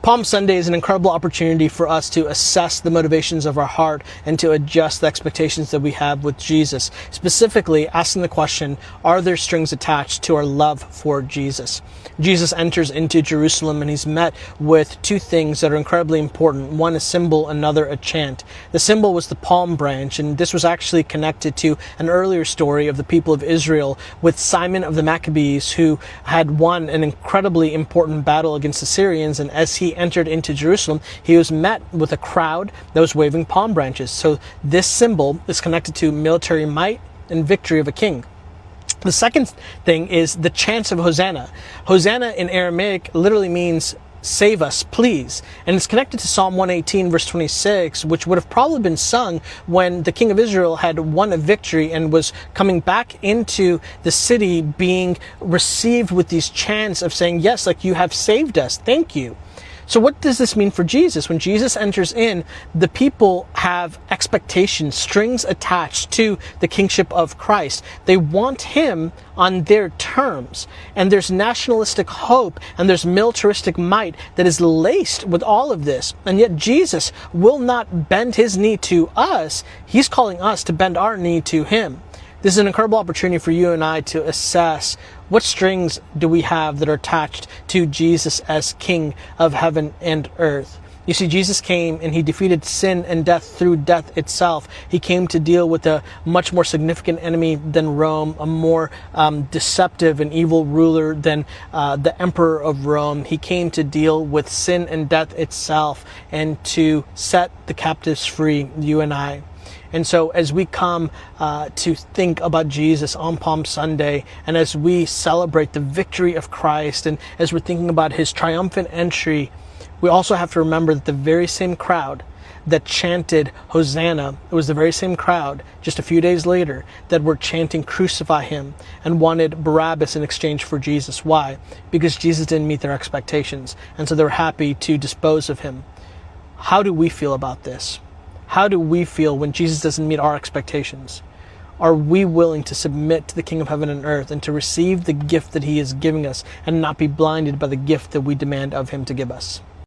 Palm Sunday is an incredible opportunity for us to assess the motivations of our heart and to adjust the expectations that we have with Jesus. Specifically, asking the question, are there strings attached to our love for Jesus? Jesus enters into Jerusalem and he's met with two things that are incredibly important. One, a symbol, another, a chant. The symbol was the palm branch, and this was actually connected to an earlier story of the people of Israel with Simon of the Maccabees, who had won an incredibly important battle against the Syrians, and as he entered into Jerusalem, he was met with a crowd that was waving palm branches. So this symbol is connected to military might and victory of a king. The second thing is the chant of Hosanna. Hosanna in Aramaic literally means save us, please. And it's connected to Psalm 118, verse 26, which would have probably been sung when the king of Israel had won a victory and was coming back into the city, being received with these chants of saying, yes, like, you have saved us. Thank you. So what does this mean for Jesus? When Jesus enters in, the people have expectations, strings attached to the kingship of Christ. They want him on their terms. And there's nationalistic hope and there's militaristic might that is laced with all of this. And yet Jesus will not bend his knee to us. He's calling us to bend our knee to him. This is an incredible opportunity for you and I to assess what strings do we have that are attached to Jesus as King of heaven and earth. You see, Jesus came and he defeated sin and death through death itself. He came to deal with a much more significant enemy than Rome, a more deceptive and evil ruler than the emperor of Rome. He came to deal with sin and death itself and to set the captives free, you and I. And so as we come to think about Jesus on Palm Sunday, and as we celebrate the victory of Christ, and as we're thinking about his triumphant entry, we also have to remember that the very same crowd that chanted Hosanna, it was the very same crowd just a few days later that were chanting crucify him and wanted Barabbas in exchange for Jesus. Why? Because Jesus didn't meet their expectations, and so they were happy to dispose of him. How do we feel about this? How do we feel when Jesus doesn't meet our expectations? Are we willing to submit to the King of heaven and earth and to receive the gift that he is giving us and not be blinded by the gift that we demand of him to give us?